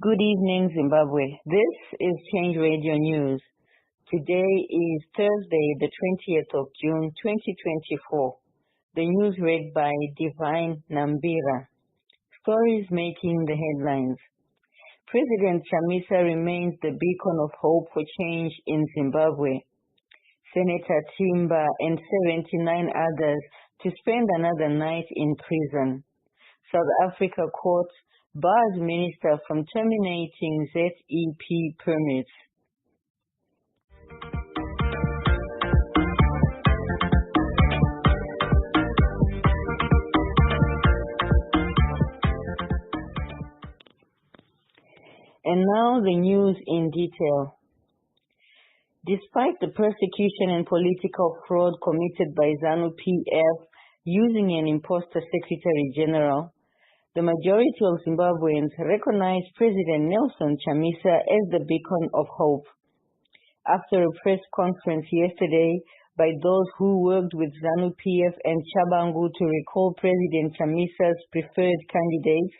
Good evening, Zimbabwe. This is Change Radio News. Today is Thursday, the 20th of June, 2024. The news read by Divine Nambira. Stories making the headlines. President Chamisa remains the beacon of hope for change in Zimbabwe. Senator Timba and 79 others to spend another night in prison. South Africa court bars minister from terminating ZEP permits. And now the news in detail. Despite the persecution and political fraud committed by ZANU-PF using an imposter Secretary General, the majority of Zimbabweans recognize President Nelson Chamisa as the beacon of hope. After a press conference yesterday by those who worked with ZANU-PF and Chabangu to recall President Chamisa's preferred candidates,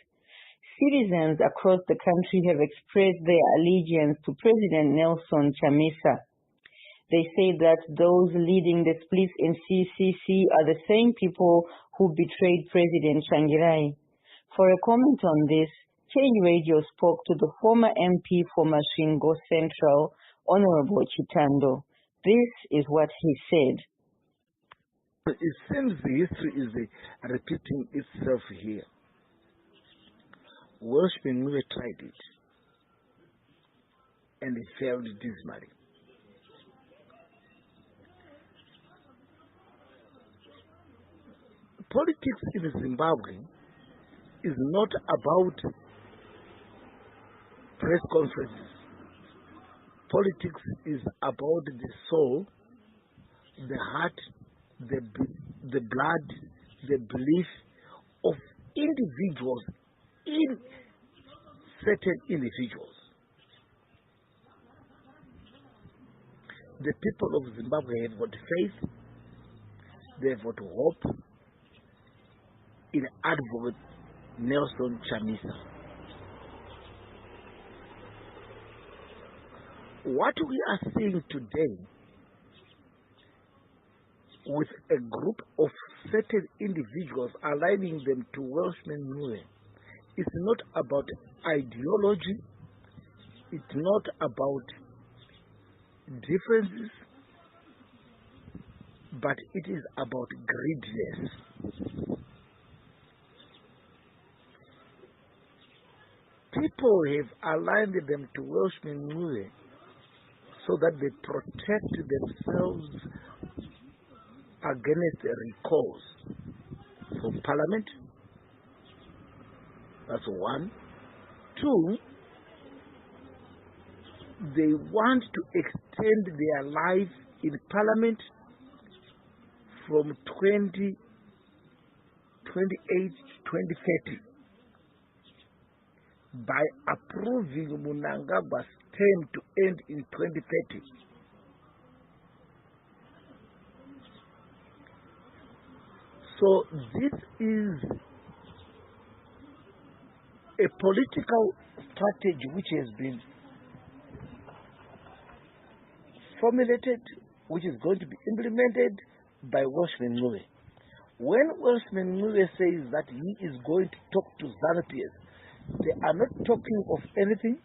citizens across the country have expressed their allegiance to President Nelson Chamisa. They say that those leading the splits in CCC are the same people who betrayed President Tsvangirai. For a comment on this, Change Radio spoke to the former MP for Masvingo Central, Honorable Chitando. This is what he said. It seems the history is repeating itself here. Welshman Mule tried it, and it failed dismally. Politics in Zimbabwe is not about press conferences. Politics is about the soul, the heart, the blood, the belief of individuals in certain individuals. The people of Zimbabwe have got faith, they have got hope in Advocate Nelson Chamisa. What we are seeing today with a group of certain individuals aligning them to Welshman Mule is not about ideology, it's not about differences, but it is about greediness. People have aligned them to Welshman Mule so that they protect themselves against recalls from Parliament. That's one. Two, they want to extend their life in Parliament from 2028 to 2030 by approving Mnangagwa's term to end in 2030. So this is a political strategy which has been formulated, which is going to be implemented by Welshman Mule. When Welshman Mule says that he is going to talk to ZANU-PF, they are not talking of anything.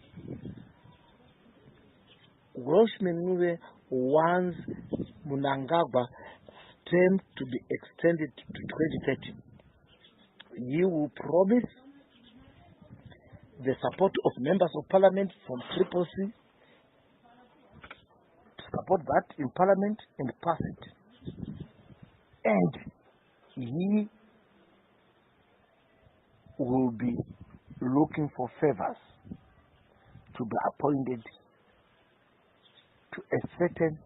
Welshman Mule wants Mnangagwa's term to be extended to 2030. He will promise the support of members of Parliament from Triple C to support that in Parliament and pass it. And he will be looking for favors to be appointed to a certain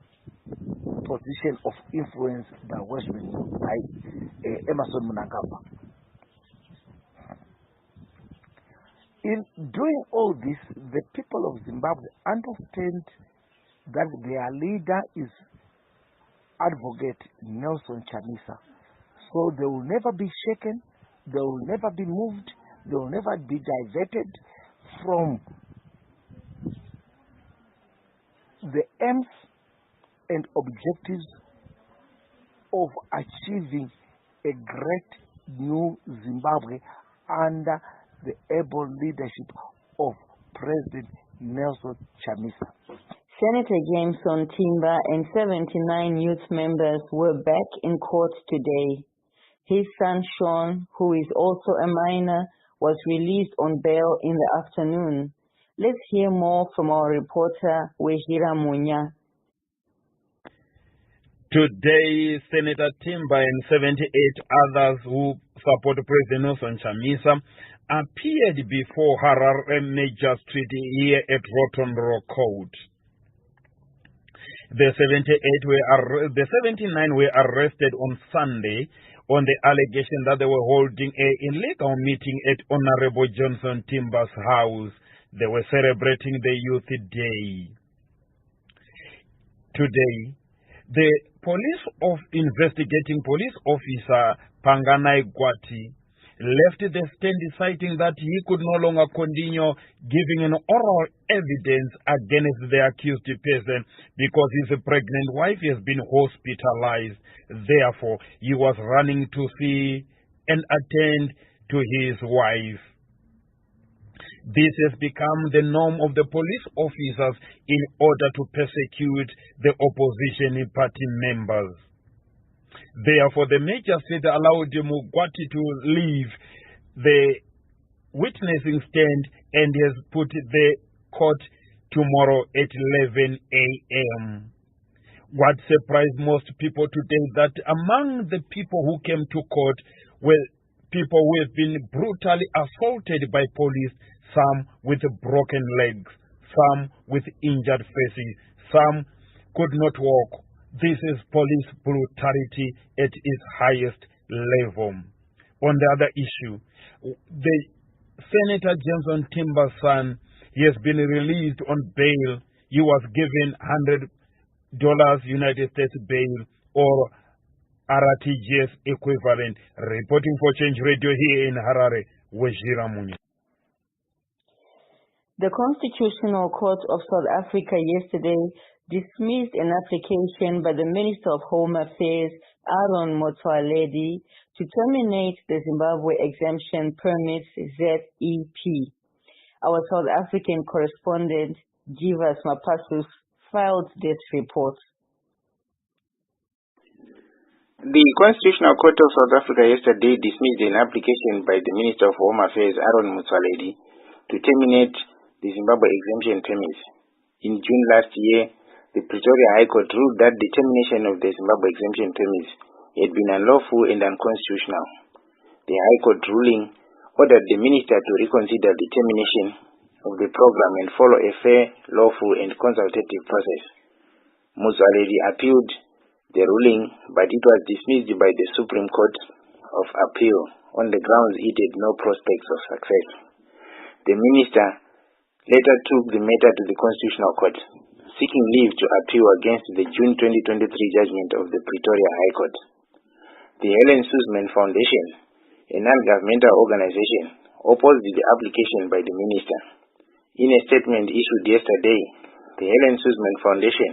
position of influence by Emmerson Mnangagwa. In doing all this, the people of Zimbabwe understand that their leader is Advocate Nelson Chamisa. So they will never be shaken, they will never be moved, they will never be diverted from the aims and objectives of achieving a great new Zimbabwe under the able leadership of President Nelson Chamisa. Senator Jameson Timber and 79 youth members were back in court today. His son Sean, who is also a minor, was released on bail in the afternoon. Let's hear more from our reporter, Wejira Munya. Today, Senator Timber and 78 others who support President Nelson Chamisa appeared before Harare Magistrate here at Rotondro Court. The 79 were arrested on Sunday on the allegation that they were holding an illegal meeting at Honorable Johnson Timber's house. They were celebrating the Youth Day. Today, the investigating police officer Panganai Gwati left the stand citing that he could no longer continue giving an oral evidence against the accused person because his pregnant wife has been hospitalized. Therefore, he was running to see and attend to his wife. This has become the norm of the police officers in order to persecute the opposition party members. Therefore, the magistrate allowed Mugwati to leave the witnessing stand and has put the court tomorrow at 11 a.m. What surprised most people today that among the people who came to court were people who have been brutally assaulted by police, some with broken legs, some with injured faces, some could not walk. This is police brutality at its highest level. On the other issue, the Senator Jameson Timber's son, he has been released on bail. He was given $100 United States bail or RTGS equivalent. Reporting for Change Radio here in Harare, Wejira Munya. The Constitutional Court of South Africa yesterday dismissed an application by the Minister of Home Affairs, Aaron Motsoaledi, to terminate the Zimbabwe Exemption Permits, ZEP. Our South African correspondent, Jivas Mapasus, filed this report. The Constitutional Court of South Africa yesterday dismissed an application by the Minister of Home Affairs, Aaron Motsoaledi, to terminate the Zimbabwe Exemption Permits. In June last year, the Pretoria High Court ruled that the termination of the Zimbabwe Exemption Permits had been unlawful and unconstitutional. The High Court ruling ordered the minister to reconsider the termination of the program and follow a fair, lawful and consultative process. Motsoaledi appealed the ruling, but it was dismissed by the Supreme Court of Appeal on the grounds it had no prospects of success. The minister later took the matter to the Constitutional Court, seeking leave to appeal against the June 2023 judgment of the Pretoria High Court. The Helen Suzman Foundation, a non-governmental organization, opposed the application by the minister. In a statement issued yesterday, the Helen Suzman Foundation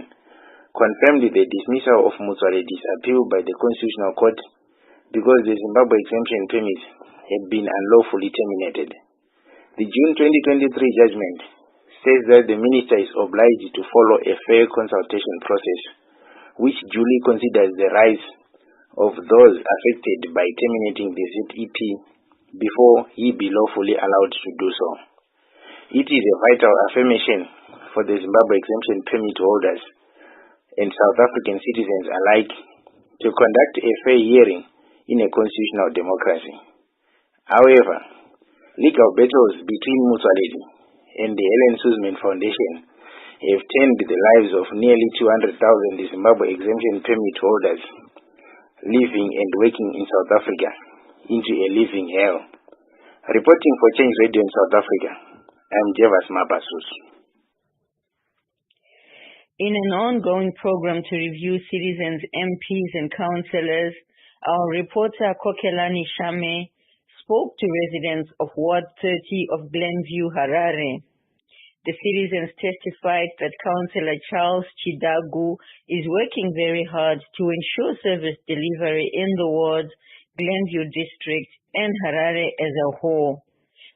confirmed the dismissal of Motsoaledi's appeal by the Constitutional Court because the Zimbabwe Exemption Permits had been unlawfully terminated. The June 2023 judgment says that the minister is obliged to follow a fair consultation process, which duly considers the rights of those affected by terminating the ZEP before he be lawfully allowed to do so. It is a vital affirmation for the Zimbabwe Exemption Permit holders and South African citizens alike to conduct a fair hearing in a constitutional democracy. However, legal battles between Motsoaledi and the Helen Suzman Foundation have turned the lives of nearly 200,000 Zimbabwe Exemption Permit holders living and working in South Africa into a living hell. Reporting for Change Radio in South Africa, I am Jevas Mapasus. In an ongoing program to review citizens, MPs and councillors, our reporter Kokelani Shame spoke to residents of Ward 30 of Glenview, Harare. The citizens testified that Councillor Charles Chidagu is working very hard to ensure service delivery in the wards, Glenview District, and Harare as a whole.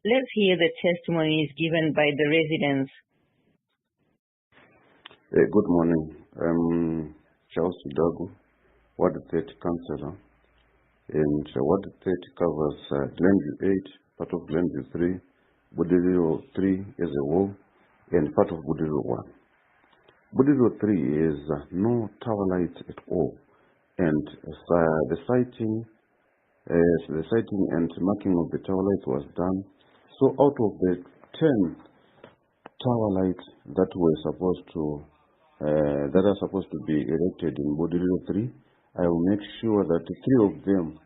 Let's hear the testimonies given by the residents. Good morning. I'm Charles Chidagu, Ward 30 Councillor, and Ward 30 covers Glenview 8, part of Glenview 3, Budiriro 3 as a whole, and part of Budiriro 1. Budiriro 3 is no tower lights at all, and the sighting and marking of the tower lights was done. So out of the 10 tower lights that were supposed to that are supposed to be erected in Budiriro 3, I will make sure that 3 of them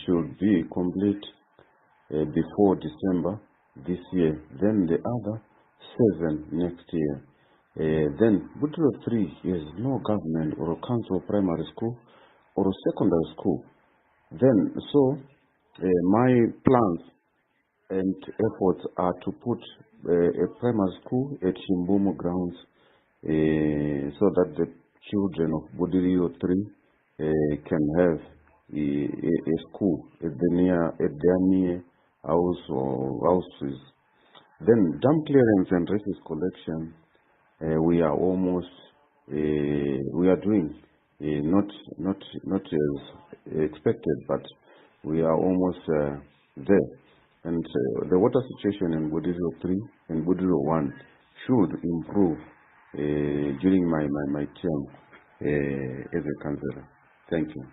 should be complete before December this year. Then the other 7 next year. Then Budiriro 3 is no government or a council primary school or a secondary school. Then my plans and efforts are to put a primary school at Shimbumu grounds so that the children of Budiriro 3 can have a school at their near house or houses. Then dump clearance and refuse collection, we are almost we are doing not as expected, but we are almost there. And the water situation in Budiriro 3 and Budiriro 1 should improve during my term as a councillor. Thank you.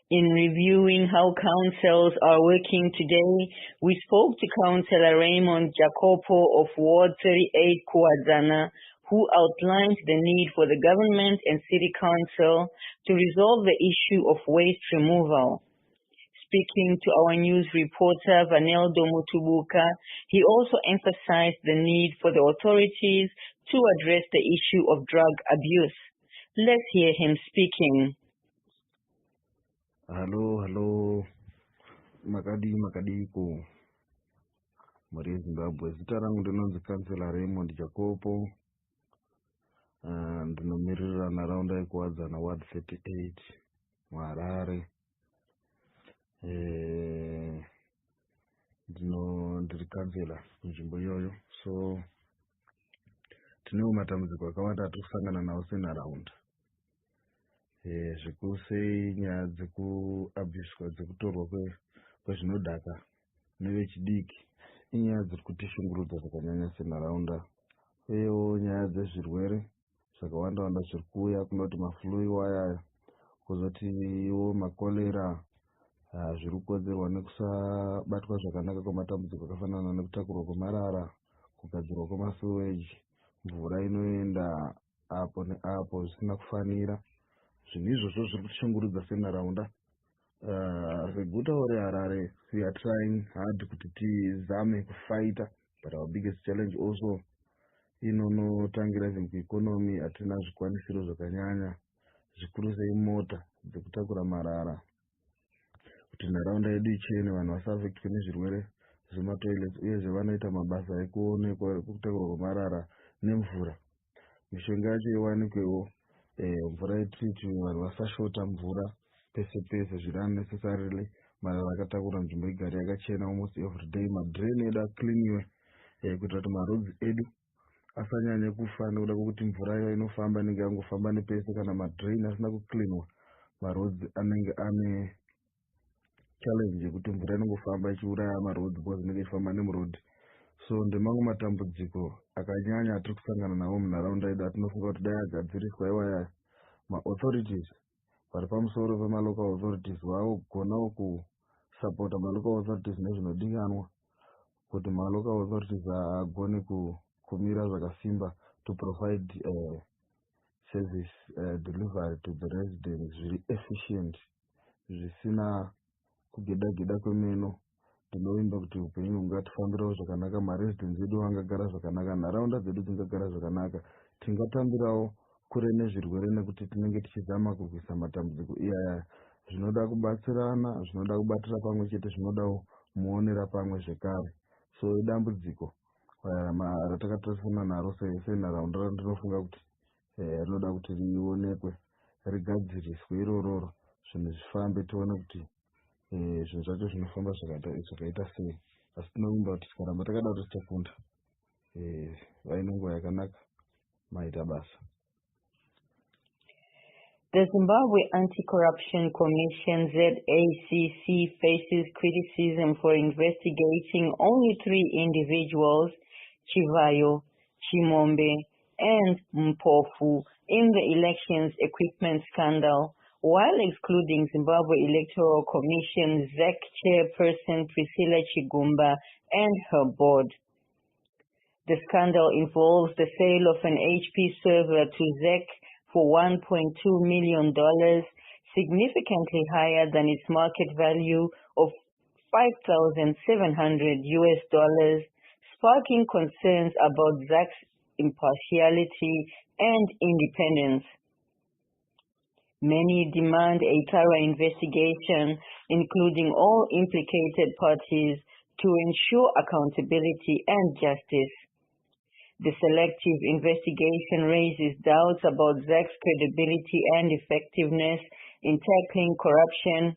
In reviewing how councils are working today, we spoke to Councillor Raymond Jacopo of Ward 38 Kuadzana, who outlined the need for the government and city council to resolve the issue of waste removal. Speaking to our news reporter Vaneldo Mutubuka, he also emphasized the need for the authorities to address the issue of drug abuse. Let's hear him speaking. Hello, makadi ku Muri Zimbabwe. Zita rangu ndinonzi Councillor Raymond Jacopo, ndinomiririra nharaunda yekuwadzana Ward 38 muHarare. Ndiri councillor kunzvimbo iyoyo, so tinewo matambudziko akawanda atiri kusangana nawo senharaunda. Zvikuru sei nyaya dzekuabhuswa, dzekutorwa kwezvinodhaka nevechidiki, inyaya dziri kutishungurudza zvakanyanya senharaunda. Uyewo nyaya dzezvirwere zvakawanda zviri kuuya, kunoti maflu iwaya, kuzotiwo makolera, zviri kukonzerwa nekusabatwa zvakanaka kwematambudziko akafanana nekutakurwa kwemarara, kugadzirwa kwemaseweji, mvura inoenda apo neapo zvisina kufanira. Zvinhu izvozvo zviri kutishungurudza senharaunda. Seguta reHarare, we are trying hard kuti tizame kufighta, but our biggest challenge also inotangira kueconomy. Hatina zvikwanisiro zvakanyanya, zvikuru sei mota dzekutakura marara kuti nharaunda yedu ichene, vanhu vasaafektwe nezvirwere zvematoilets, uyezve vanoita mabasa ekuonekwa ekutakura kwemarara nemvura. Mishonga yacho iwanikwewo, mvura yetriti, vanhu vasashota mvura pese pese zviri unnecessarily. Marara akatakura nzvimbo igare yakachena almost every day. Madrain edu acleaniwe kuitira kuti marodzi edu asanyanye kufa nekuda kwekuti mvura iyo inofamba inenge yangofamba nepese. Kana madrain asina kucleanwa, marodzi anenge ane challenge yekuti mvura inongofamba ichiuraya marodzi because inenge ichifamba nemurodhi. So ndemamwe matambudziko akanyanya atiri kusangana nawo munharaunda yedu, atinofunga kuti dai agadziriswa iwaya maauthorities vari pamusoro pemalocal authorities vagonawo kusapota malocal authorities nezvinodikanwa kuti malocal authorities agone kumira zvakasimba to provide service delivery to the residents zviri efficient, zvisina kugeda kwemeno. Ndinovimba kuti upenyu hungatifambirawo zvakanaka, maresidents edu angagara zvakanaka, nharaunda dzedu dzingagara zvakanaka, tingatambirawo kure nezvirwere nekuti tinenge tichizama kurwisa matambudziko iyaya. Zvinoda kubatsirana, zvinoda kubatira pamwe chete, zvinodawo muonera pamwe zvekare. So idambudziko ratakatarisana naro senharaunda randinofunga kuti rinoda kuti rionekwe, rigadziriswe irororo, zvinhu zvifambe, tione kuti zvinhu zvacho zvinofamba zvakaita sei. Asi tinovimba kuti tikaramba takadaro tichakunda. Vaine nguva yakanaka maita basa. The Zimbabwe Anti-Corruption Commission ZACC faces criticism for investigating only 3 individuals, Chivayo, Chimombe, and Mpofu, in the elections equipment scandal, while excluding Zimbabwe Electoral Commission ZEC chairperson Priscilla Chigumba and her board. The scandal involves the sale of an HP server to ZEC for $1.2 million, significantly higher than its market value of $5,700, sparking concerns about ZEC's impartiality and independence. Many demand a thorough investigation, including all implicated parties, to ensure accountability and justice. The selective investigation raises doubts about ZEC's credibility and effectiveness in tackling corruption,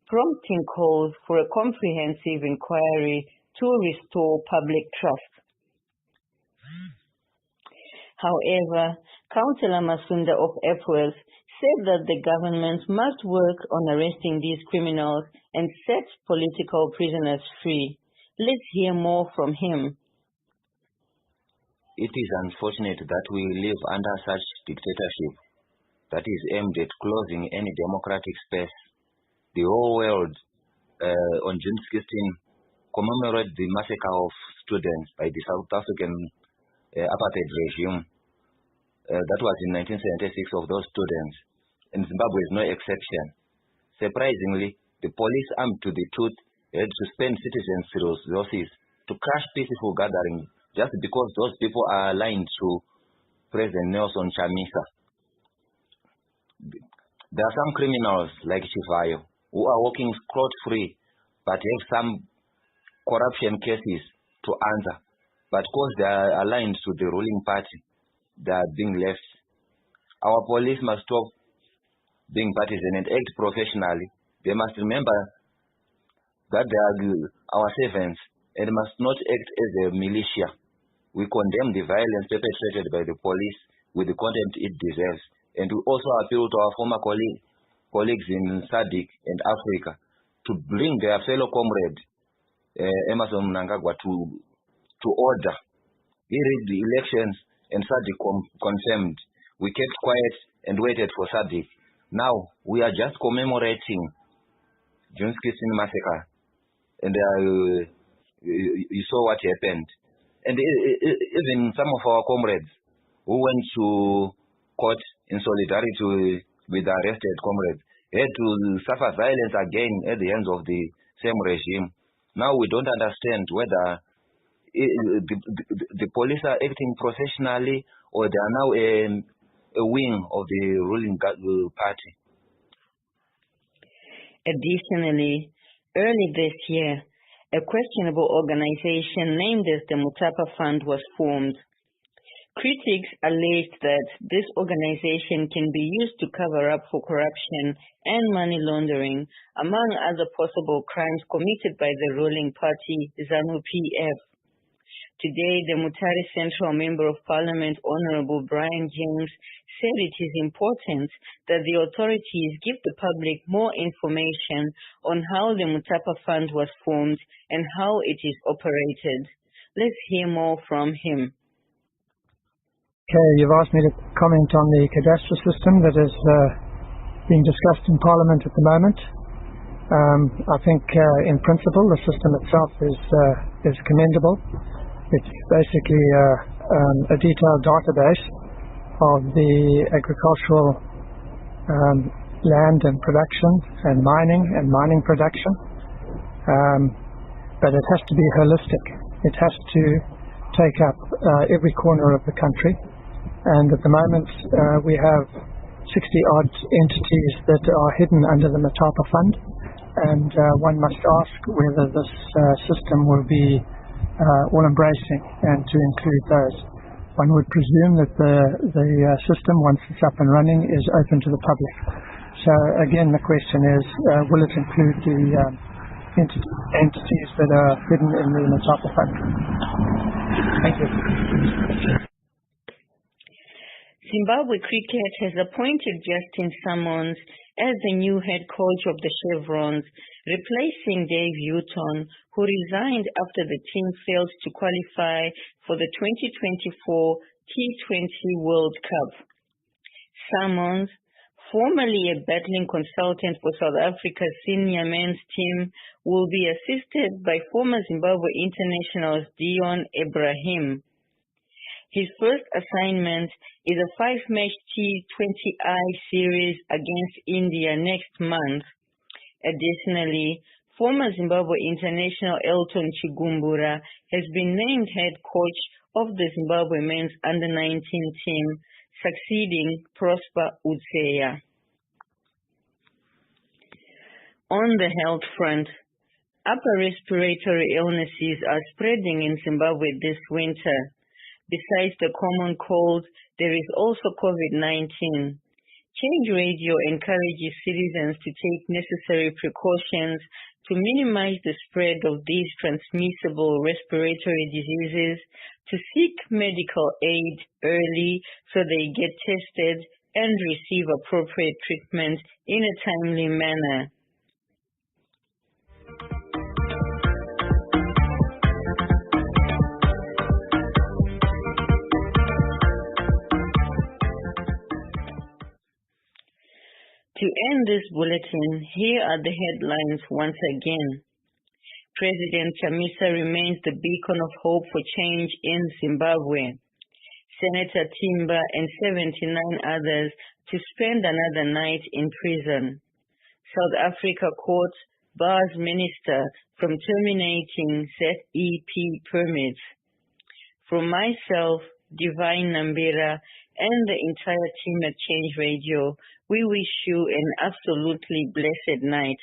prompting calls for a comprehensive inquiry to restore public trust. However, Councillor Masunda of Epworth said that the government must work on arresting these criminals and set political prisoners free. Let's hear more from him. It is unfortunate that we live under such dictatorship that is aimed at closing any democratic space. The whole world on June 16 commemorated the massacre of students by the South African apartheid regime. That was in 1976 of those students, and Zimbabwe is no exception. Surprisingly, the police armed to the tooth had to spend citizens' resources to crush peaceful gatherings just because those people are aligned to President Nelson Chamisa. There are some criminals like Chivayo who are walking scot-free but have some corruption cases to answer. But because they are aligned to the ruling party, they are being left. Our police must stop being partisan and act professionally. They must remember that they are our servants and must not act as a militia. We condemn the violence perpetrated by the police with the contempt it deserves. And we also appeal to our former colleagues in SADC and Africa to bring their fellow comrade, Emmerson Mnangagwa, to order. He rigged the elections and SADC confirmed. We kept quiet and waited for SADC. Now, we are just commemorating June 16 massacre. And you saw what happened. And even some of our comrades who went to court in solidarity with the arrested comrades had to suffer violence again at the hands of the same regime. Now we don't understand whether the police are acting professionally or they are now a wing of the ruling party. Additionally, early this year, a questionable organization named as the Mutapa Fund was formed. Critics alleged that this organization can be used to cover up for corruption and money laundering, among other possible crimes committed by the ruling party, ZANU-PF. Today, the Mutare Central Member of Parliament, Honorable Brian James, said it is important that the authorities give the public more information on how the Mutapa Fund was formed and how it is operated. Let's hear more from him. Okay, you've asked me to comment on the cadastral system that is being discussed in Parliament at the moment. I think in principle the system itself is commendable. It's basically a detailed database of the agricultural land and production and mining production. But it has to be holistic. It has to take up every corner of the country. And at the moment we have 60-odd entities that are hidden under the Mutapa Fund. and one must ask whether this system will be all-embracing and to include those. One would presume that the system, once it's up and running, is open to the public. So again, the question is, will it include the entities that are hidden in the Motapa Fund? Thank you. Zimbabwe Cricket has appointed Justin Summons as the new head coach of the Chevrons, replacing Dave Hutton, who resigned after the team failed to qualify for the 2024 T20 World Cup. Summons, formerly a battling consultant for South Africa's senior men's team, will be assisted by former Zimbabwe internationals Dion Ibrahim. His first assignment is a 5-match T20I series against India next month. Additionally, former Zimbabwe international Elton Chigumbura has been named head coach of the Zimbabwe men's under-19 team, succeeding Prosper Utseya. On the health front, upper respiratory illnesses are spreading in Zimbabwe this winter. Besides the common cold, there is also COVID-19. Change Radio encourages citizens to take necessary precautions to minimize the spread of these transmissible respiratory diseases, to seek medical aid early so they get tested and receive appropriate treatment in a timely manner. To end this bulletin, here are the headlines once again. President Chamisa remains the beacon of hope for change in Zimbabwe. Senator Timber and 79 others to spend another night in prison. South Africa court bars minister from terminating ZEP permits. From myself, Divine Nambira, and the entire team at Change Radio, we wish you an absolutely blessed night.